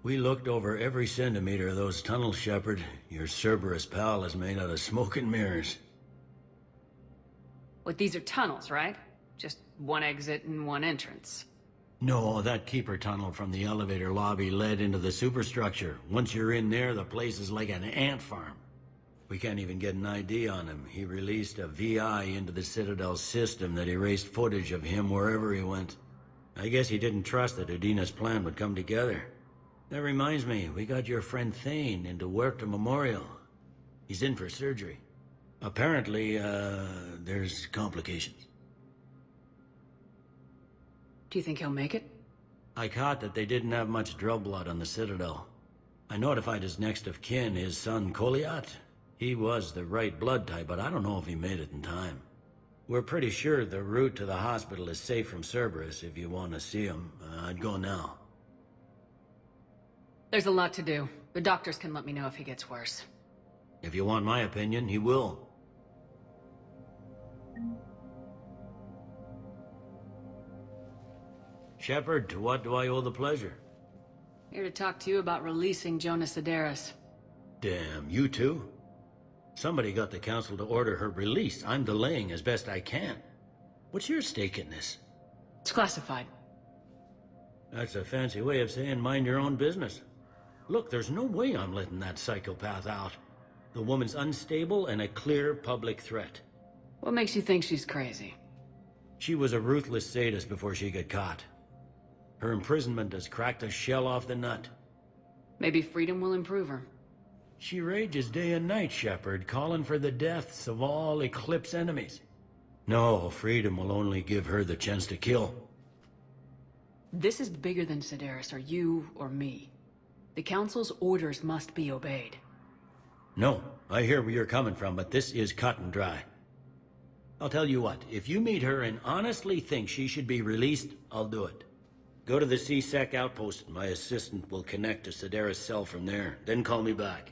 We looked over every centimeter of those tunnels, Shepard. Your Cerberus pal is made out of smoke and mirrors. But these are tunnels, right? Just one exit and one entrance. No, that keeper tunnel from the elevator lobby led into the superstructure. Once you're in there, the place is like an ant farm. We can't even get an ID on him. He released a VI into the Citadel system that erased footage of him wherever he went. I guess he didn't trust that Udina's plan would come together. That reminds me, we got your friend Thane into Huerta Memorial. He's in for surgery. Apparently, there's complications. Do you think he'll make it? I caught that they didn't have much drug blood on the Citadel. I notified his next of kin, his son Koliat. He was the right blood type, but I don't know if he made it in time. We're pretty sure the route to the hospital is safe from Cerberus. If you want to see him, I'd go now. There's a lot to do. The doctors can let me know if he gets worse. If you want my opinion, he will. Shepard, to what do I owe the pleasure? Here to talk to you about releasing Jonas Sedaris. Damn, you too? Somebody got the council to order her release. I'm delaying as best I can. What's your stake in this? It's classified. That's a fancy way of saying mind your own business. Look, there's no way I'm letting that psychopath out. The woman's unstable and a clear public threat. What makes you think she's crazy? She was a ruthless sadist before she got caught. Her imprisonment has cracked the shell off the nut. Maybe freedom will improve her. She rages day and night, Shepard, calling for the deaths of all Eclipse enemies. No, freedom will only give her the chance to kill. This is bigger than Sedaris, or you, or me. The Council's orders must be obeyed. No, I hear where you're coming from, but this is cut and dry. I'll tell you what, if you meet her and honestly think she should be released, I'll do it. Go to the C-Sec outpost. My assistant will connect to Sedaris' cell from there. Then call me back.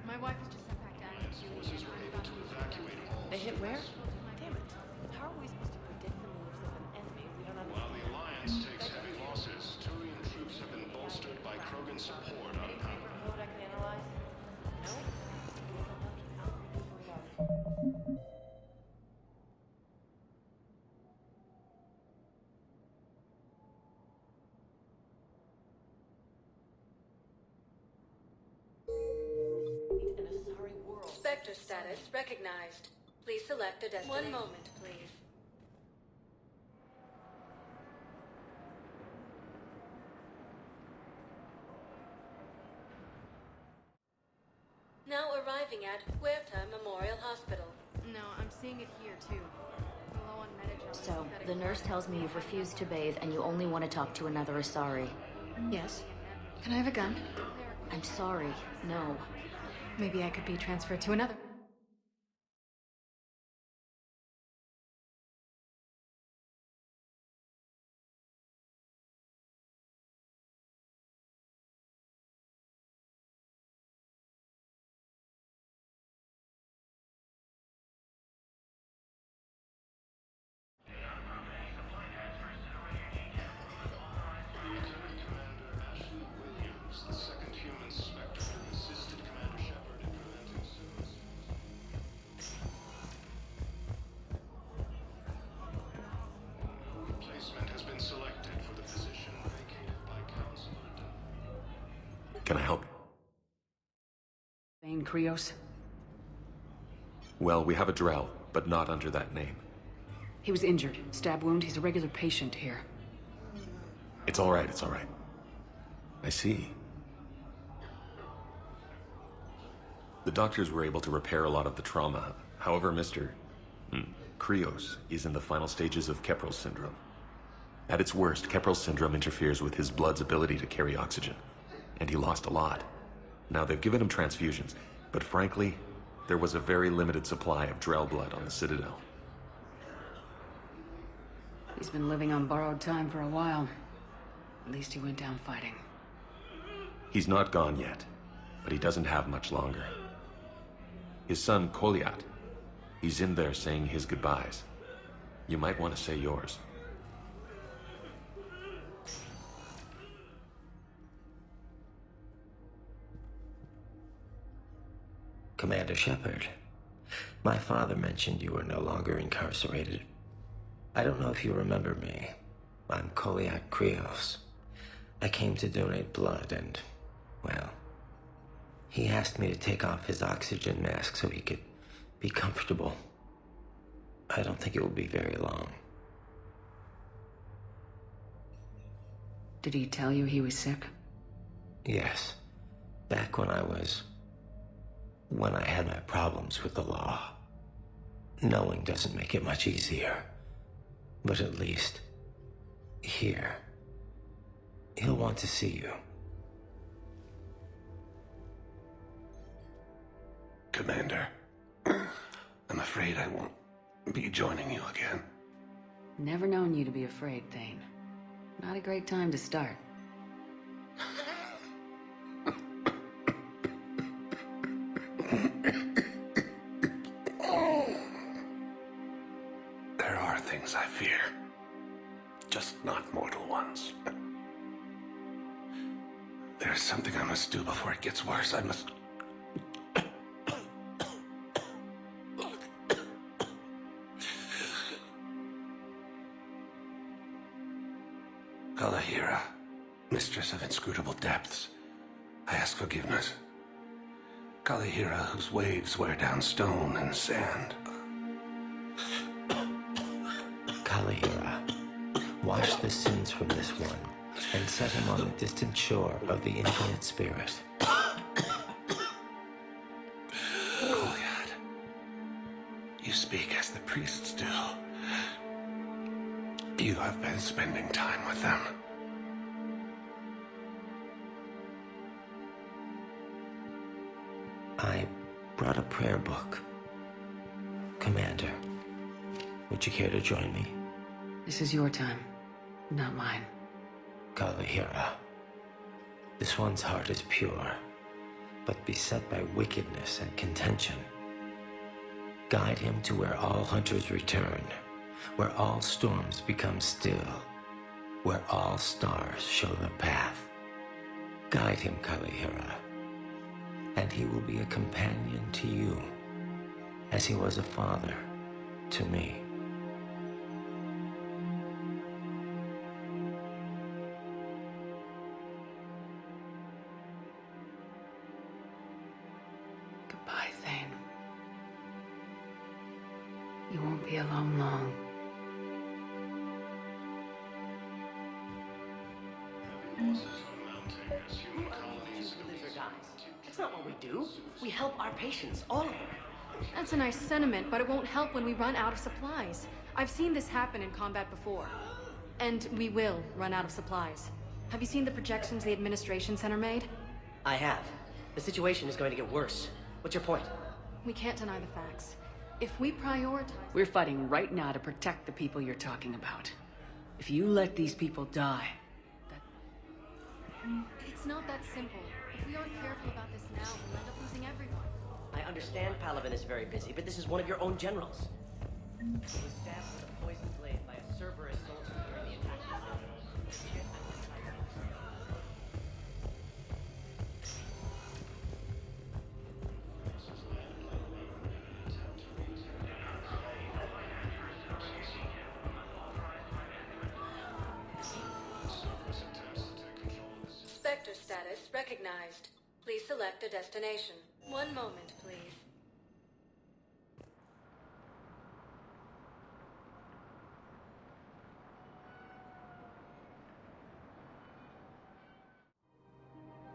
My wife was just sent back down and she's worried about They hit where? Damn it. How are we supposed to predict the moves of an enemy we don't understand? While the Alliance takes heavy losses, Turian troops have been bolstered by Krogan support on power. Code I can analyze? No? Spectre status recognized. Please select a destination. 1 moment, please. Now arriving at Huerta Memorial Hospital. No, I'm seeing it here too. I'm low on Medi-gel. So, the nurse tells me you've refused to bathe and you only want to talk to another Asari. Yes. Can I have a gun? I'm sorry, no. Maybe I could be transferred to another. The second human Spectre assisted Commander Shepard in preventing suicide. No replacement has been selected for the position vacated by Council. Can I help you? Thane Krios? Well, we have a Drell, but not under that name. He was injured. Stab wound. He's a regular patient here. It's all right, it's all right. I see. The doctors were able to repair a lot of the trauma. However, Mr. Krios is in the final stages of Keprel's syndrome. At its worst, Keprel's syndrome interferes with his blood's ability to carry oxygen, and he lost a lot. Now, they've given him transfusions, but frankly, there was a very limited supply of Drell blood on the Citadel. He's been living on borrowed time for a while. At least he went down fighting. He's not gone yet, but he doesn't have much longer. His son, Koliat, he's in there saying his goodbyes. You might want to say yours. Commander Shepard, my father mentioned you were no longer incarcerated. I don't know if you remember me. I'm Koliak Krios. I came to donate blood and, well, he asked me to take off his oxygen mask so he could be comfortable. I don't think it will be very long. Did he tell you he was sick? Yes. Back when I had my problems with the law. Knowing doesn't make it much easier. But at least, here, he'll want to see you. Commander, I'm afraid I won't be joining you again. Never known you to be afraid, Thane. Not a great time to start. There are things I fear. Just not mortal ones. There's something I must do before it gets worse. I must... Kalahira, mistress of inscrutable depths, I ask forgiveness. Kalahira, whose waves wear down stone and sand. Kalahira, wash the sins from this one, and set him on the distant shore of the infinite spirit. Koliad, you speak as the priests do. You have been spending time with them. I brought a prayer book. Commander, would you care to join me? This is your time, not mine. Kalahira, this one's heart is pure, but beset by wickedness and contention. Guide him to where all hunters return, where all storms become still, where all stars show the path. Guide him, Kalahira, and he will be a companion to you, as he was a father to me. Goodbye, Thane. You won't be alone long. That's not what we do. We help our patients, all of them. That's a nice sentiment, but it won't help when we run out of supplies. I've seen this happen in combat before. And we will run out of supplies. Have you seen the projections the Administration Center made? I have. The situation is going to get worse. What's your point? We can't deny the facts. If we prioritize... We're fighting right now to protect the people you're talking about. If you let these people die, It's not that simple. If we aren't careful about this now, we'll end up losing everyone. I understand Palaven is very busy, but this is one of your own generals. He was stabbed with a poisoned blade by a Cerberus soldier during the attack. Spectre status recognized. Please select a destination. One moment, please.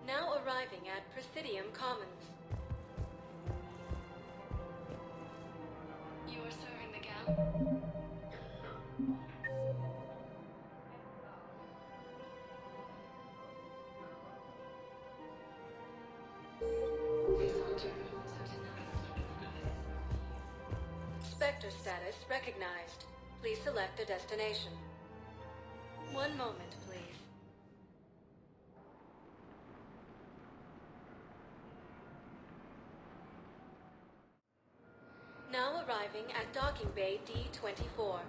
Now arriving at Presidium Commons. You are serving the gal? Spectre status recognized. Please select a destination. One moment, please. Now arriving at Docking Bay D-24.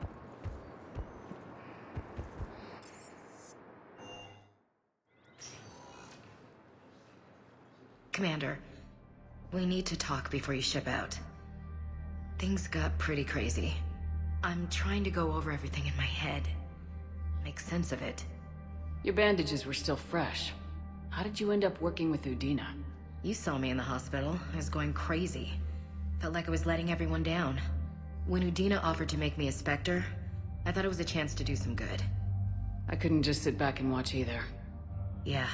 Commander, we need to talk before you ship out. Things got pretty crazy. I'm trying to go over everything in my head. Make sense of it. Your bandages were still fresh. How did you end up working with Udina? You saw me in the hospital. I was going crazy. Felt like I was letting everyone down. When Udina offered to make me a Spectre, I thought it was a chance to do some good. I couldn't just sit back and watch either. Yeah.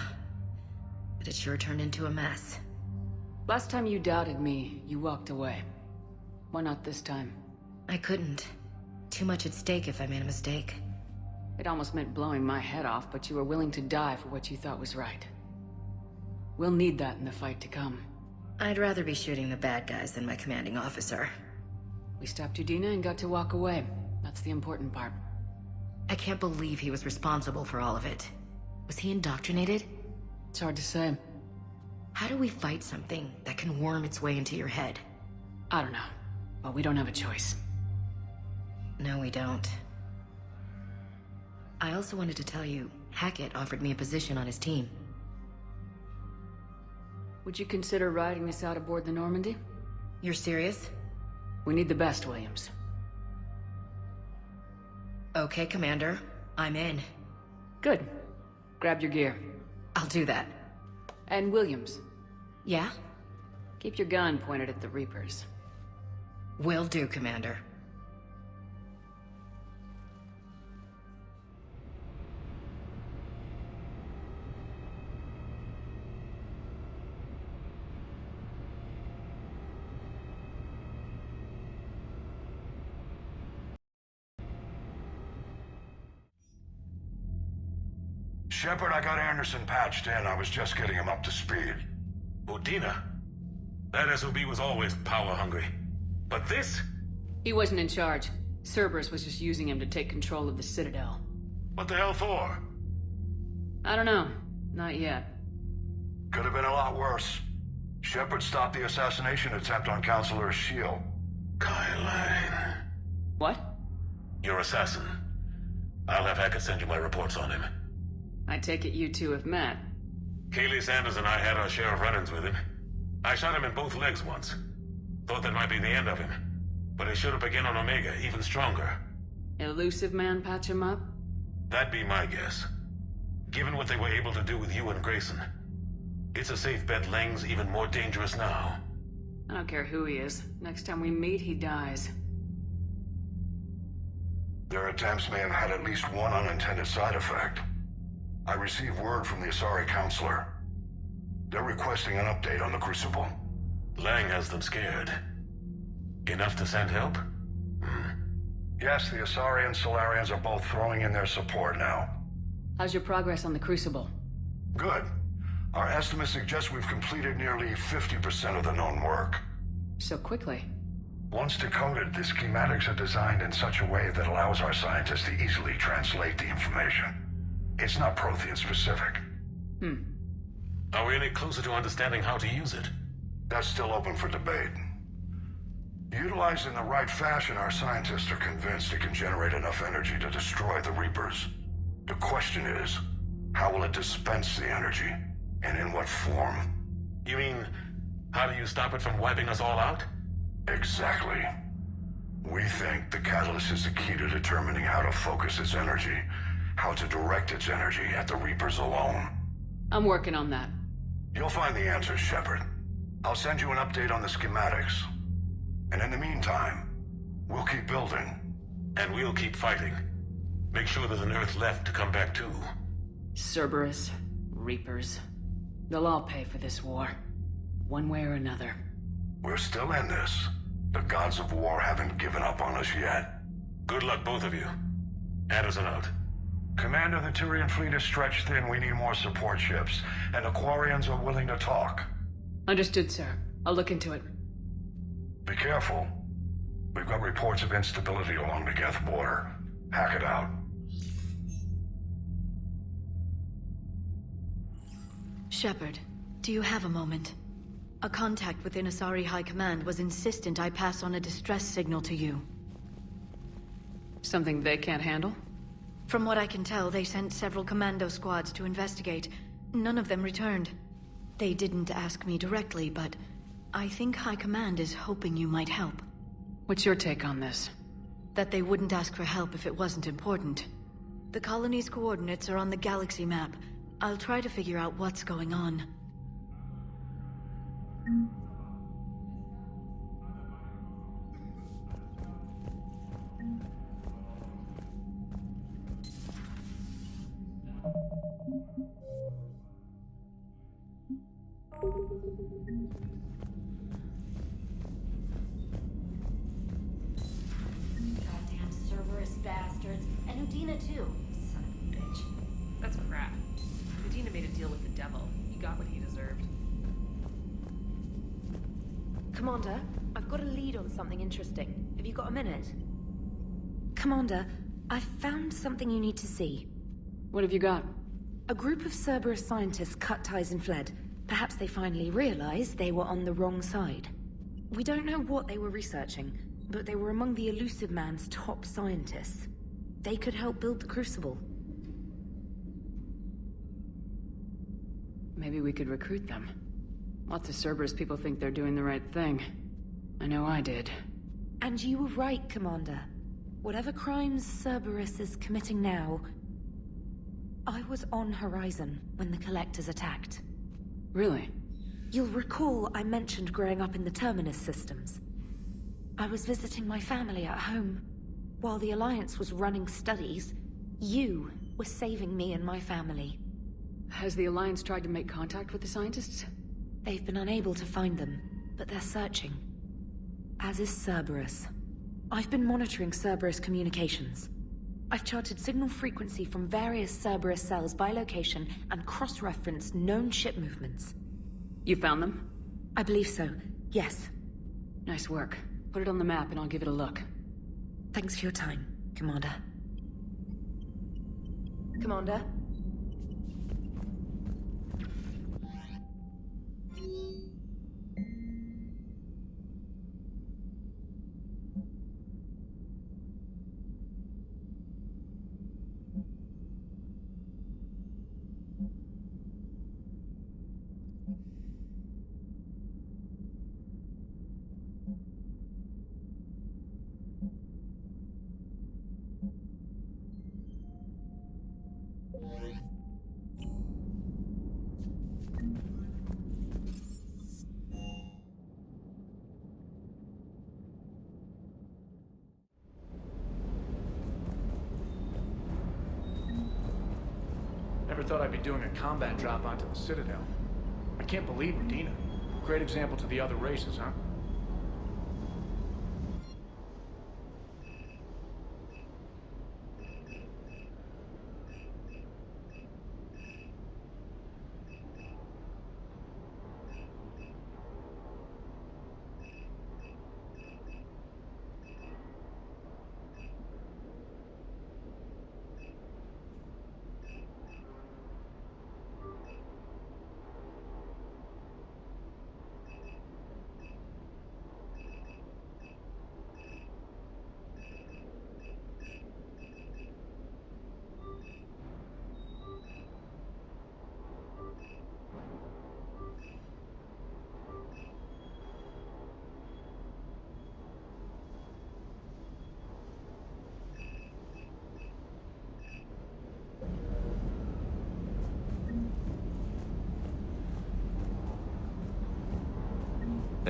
But it sure turned into a mess. Last time you doubted me, you walked away. Why not this time? I couldn't. Too much at stake if I made a mistake. It almost meant blowing my head off, but you were willing to die for what you thought was right. We'll need that in the fight to come. I'd rather be shooting the bad guys than my commanding officer. We stopped Udina and got to walk away. That's the important part. I can't believe he was responsible for all of it. Was he indoctrinated? It's hard to say. How do we fight something that can worm its way into your head? I don't know, but we don't have a choice. No, we don't. I also wanted to tell you, Hackett offered me a position on his team. Would you consider riding this out aboard the Normandy? You're serious? We need the best, Williams. Okay, Commander. I'm in. Good. Grab your gear. I'll do that. And Williams. Yeah? Keep your gun pointed at the Reapers. Will do, Commander. Shepard, I got Anderson patched in. I was just getting him up to speed. Udina? That SOB was always power-hungry. But this? He wasn't in charge. Cerberus was just using him to take control of the Citadel. What the hell for? I don't know. Not yet. Could have been a lot worse. Shepard stopped the assassination attempt on Counselor Shield. Kylane. What? Your assassin. I'll have Hackett send you my reports on him. I take it you two have met. Kaylee Sanders and I had our share of run-ins with him. I shot him in both legs once. Thought that might be the end of him. But he showed up again on Omega, even stronger. Elusive man patch him up? That'd be my guess. Given what they were able to do with you and Grayson. It's a safe bet Lang's even more dangerous now. I don't care who he is. Next time we meet, he dies. Their attempts may have had at least one unintended side effect. I received word from the Asari Counselor. They're requesting an update on the Crucible. Lang has them scared. Enough to send help? Yes, the Asari and Solarians are both throwing in their support now. How's your progress on the Crucible? Good. Our estimates suggest we've completed nearly 50% of the known work. So quickly? Once decoded, the schematics are designed in such a way that allows our scientists to easily translate the information. It's not Prothean specific. Are we any closer to understanding how to use it? That's still open for debate. Utilized in the right fashion, our scientists are convinced it can generate enough energy to destroy the Reapers. The question is, how will it dispense the energy? And in what form? You mean, how do you stop it from wiping us all out? Exactly. We think the catalyst is the key to determining how to focus its energy, how to direct its energy at the Reapers alone. I'm working on that. You'll find the answers, Shepard. I'll send you an update on the schematics. And in the meantime, we'll keep building. And we'll keep fighting. Make sure there's an Earth left to come back to. Cerberus, Reapers. They'll all pay for this war. One way or another. We're still in this. The gods of war haven't given up on us yet. Good luck, both of you. Anderson out. Commander, the Turian fleet is stretched thin. We need more support ships. And the Quarians are willing to talk. Understood, sir. I'll look into it. Be careful. We've got reports of instability along the Geth border. Hack it out. Shepard, do you have a moment? A contact within Asari High Command was insistent I pass on a distress signal to you. Something they can't handle? From what I can tell, they sent several commando squads to investigate. None of them returned. They didn't ask me directly, but I think High Command is hoping you might help. What's your take on this? That they wouldn't ask for help if it wasn't important. The colony's coordinates are on the galaxy map. I'll try to figure out what's going on. Goddamn Cerberus bastards. And Udina too. Son of a bitch. That's crap. Medina made a deal with the devil. He got what he deserved. Commander, I've got a lead on something interesting. Have you got a minute? Commander, I've found something you need to see. What have you got? A group of Cerberus scientists cut ties and fled. Perhaps they finally realized they were on the wrong side. We don't know what they were researching, but they were among the Elusive Man's top scientists. They could help build the Crucible. Maybe we could recruit them. Lots of Cerberus people think they're doing the right thing. I know I did. And you were right, Commander. Whatever crimes Cerberus is committing now, I was on Horizon when the Collectors attacked. Really? You'll recall I mentioned growing up in the Terminus systems. I was visiting my family at home. While the Alliance was running studies, you were saving me and my family. Has the Alliance tried to make contact with the scientists? They've been unable to find them, but they're searching. As is Cerberus. I've been monitoring Cerberus communications. I've charted signal frequency from various Cerberus cells by location and cross-referenced known ship movements. You found them? I believe so, yes. Nice work. Put it on the map and I'll give it a look. Thanks for your time, Commander. Commander? Never thought I'd be doing a combat drop onto the Citadel. I can't believe Divina. Great example to the other races, huh?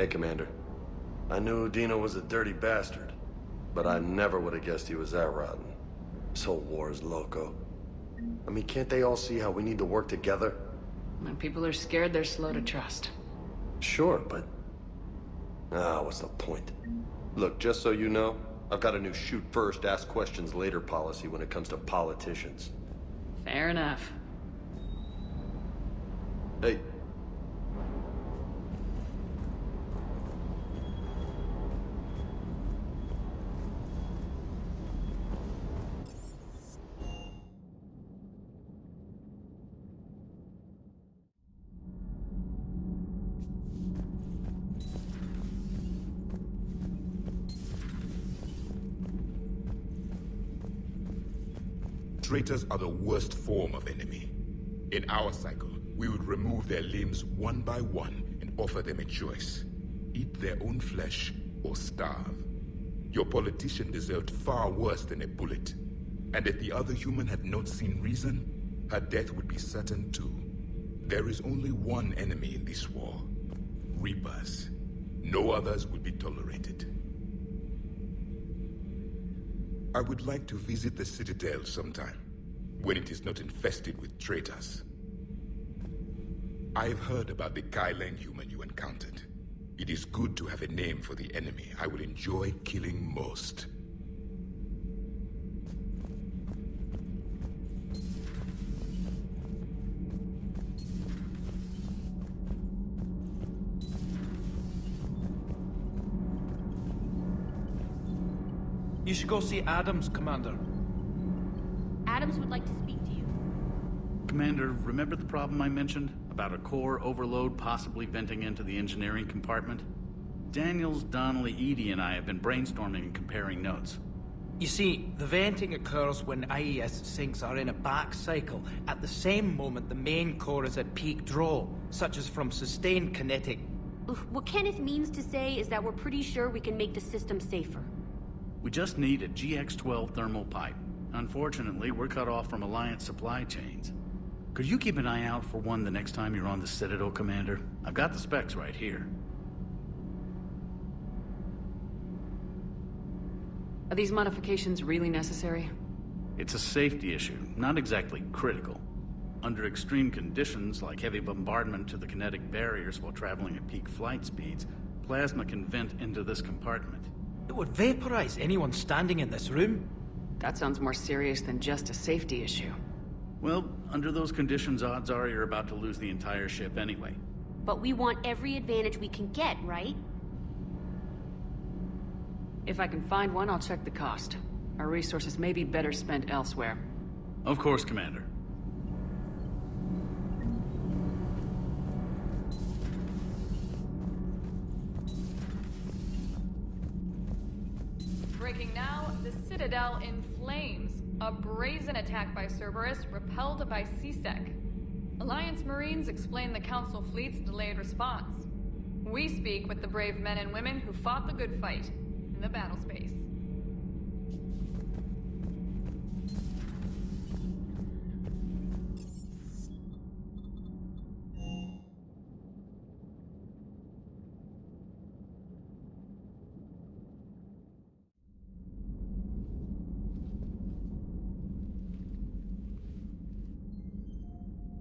Hey, Commander. I knew Dino was a dirty bastard, but I never would have guessed he was that rotten. This whole war is loco. I mean, can't they all see how we need to work together? When people are scared, they're slow to trust. Sure, but... what's the point? Look, just so you know, I've got a new shoot first, ask questions later policy when it comes to politicians. Fair enough. Hey. Traitors are the worst form of enemy. In our cycle, we would remove their limbs one by one and offer them a choice. Eat their own flesh or starve. Your politician deserved far worse than a bullet. And if the other human had not seen reason, her death would be certain too. There is only one enemy in this war. Reapers. No others will be tolerated. I would like to visit the Citadel sometime, when it is not infested with traitors. I've heard about the Kylan human you encountered. It is good to have a name for the enemy I will enjoy killing most. You should go see Adams, Commander. Adams would like to speak to you. Commander, remember the problem I mentioned? About a core overload possibly venting into the engineering compartment? Daniels, Donnelly, Edie, and I have been brainstorming and comparing notes. You see, the venting occurs when IES sinks are in a back cycle, at the same moment the main core is at peak draw, such as from sustained kinetic. What Kenneth means to say is that we're pretty sure we can make the system safer. We just need a GX-12 thermal pipe. Unfortunately, we're cut off from Alliance supply chains. Could you keep an eye out for one the next time you're on the Citadel, Commander? I've got the specs right here. Are these modifications really necessary? It's a safety issue, not exactly critical. Under extreme conditions, like heavy bombardment to the kinetic barriers while traveling at peak flight speeds, plasma can vent into this compartment. It would vaporize anyone standing in this room. That sounds more serious than just a safety issue. Well, under those conditions, odds are you're about to lose the entire ship anyway. But we want every advantage we can get, right? If I can find one, I'll check the cost. Our resources may be better spent elsewhere. Of course, Commander. Breaking now, the Citadel in flames. A brazen attack by Cerberus, repelled by CSEC. Alliance Marines explain the Council fleet's delayed response. We speak with the brave men and women who fought the good fight in the battle space.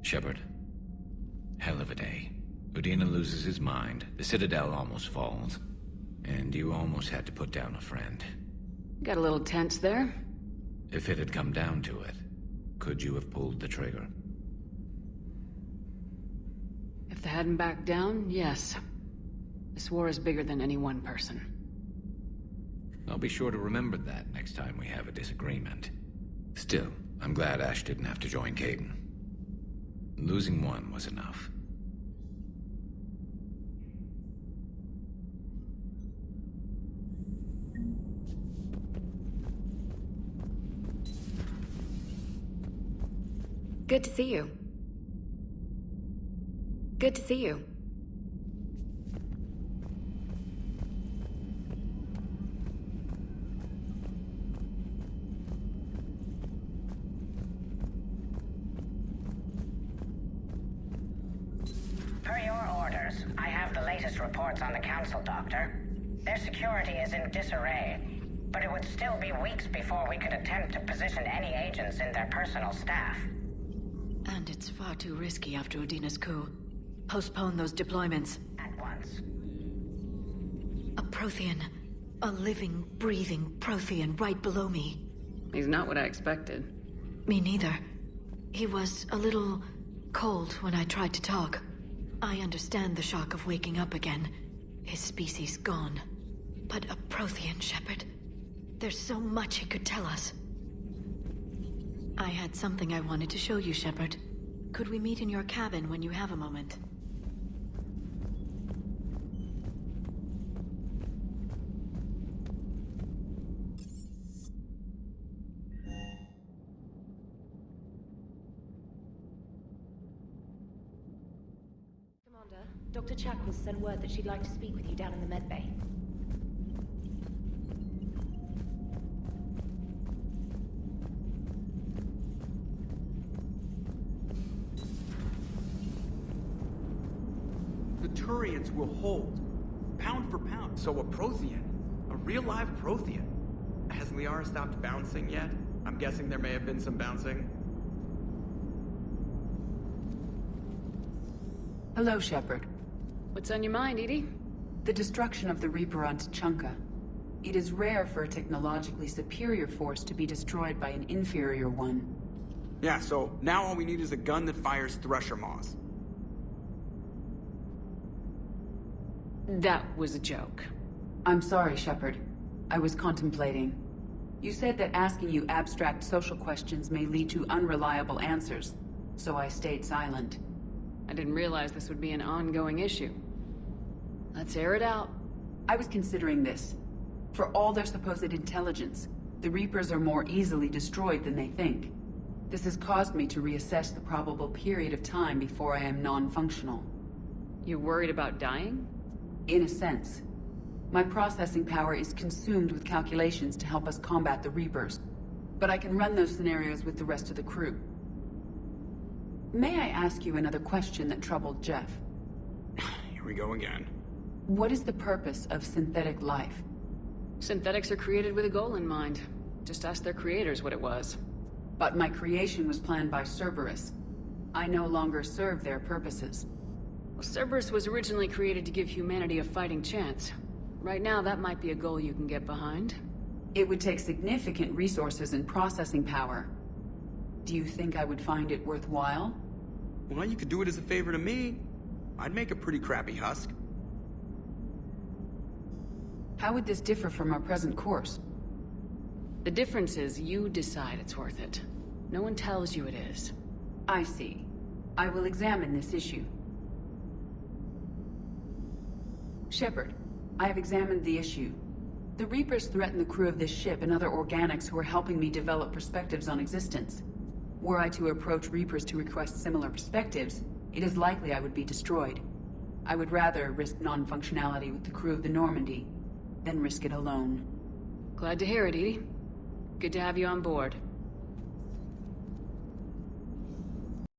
Shepard. Hell of a day. Udina loses his mind, the Citadel almost falls, and you almost had to put down a friend. Got a little tense there. If it had come down to it, could you have pulled the trigger? If they hadn't backed down, yes. This war is bigger than any one person. I'll be sure to remember that next time we have a disagreement. Still, I'm glad Ash didn't have to join Caden. Losing one was enough. Good to see you. Good to see you. Per your order, Cerberus. I have the latest reports on the Council, Doctor. Their security is in disarray, but it would still be weeks before we could attempt to position any agents in their personal staff. And it's far too risky after Udina's coup. Postpone those deployments. At once. A Prothean. A living, breathing Prothean right below me. He's not what I expected. Me neither. He was a little cold when I tried to talk. I understand the shock of waking up again. His species gone. But a Prothean, Shepard. There's so much he could tell us. I had something I wanted to show you, Shepard. Could we meet in your cabin when you have a moment? Commander, Dr. Chakwas sent word that she'd like to speak with you down in the medbay. The Turians will hold, pound for pound. So a Prothean, a real live Prothean. Has Liara stopped bouncing yet? I'm guessing there may have been some bouncing. Hello, Shepard. What's on your mind, Edie? The destruction of the Reaper on Tuchanka. It is rare for a technologically superior force to be destroyed by an inferior one. Yeah, so now all we need is a gun that fires Thresher Maws. That was a joke. I'm sorry, Shepard. I was contemplating. You said that asking you abstract social questions may lead to unreliable answers, so I stayed silent. I didn't realize this would be an ongoing issue. Let's air it out. I was considering this. For all their supposed intelligence, the Reapers are more easily destroyed than they think. This has caused me to reassess the probable period of time before I am non-functional. You're worried about dying? In a sense. My processing power is consumed with calculations to help us combat the Reapers, but I can run those scenarios with the rest of the crew. May I ask you another question that troubled Jeff? Here we go again. What is the purpose of synthetic life? Synthetics are created with a goal in mind. Just ask their creators what it was. But my creation was planned by Cerberus. I no longer serve their purposes. Well, Cerberus was originally created to give humanity a fighting chance. Right now, that might be a goal you can get behind. It would take significant resources and processing power. Do you think I would find it worthwhile? Well, you could do it as a favor to me. I'd make a pretty crappy husk. How would this differ from our present course? The difference is you decide it's worth it. No one tells you it is. I see. I will examine this issue. Shepard, I have examined the issue. The Reapers threaten the crew of this ship and other organics who are helping me develop perspectives on existence. Were I to approach Reapers to request similar perspectives, it is likely I would be destroyed. I would rather risk non-functionality with the crew of the Normandy than risk it alone. Glad to hear it, Edie. Good to have you on board.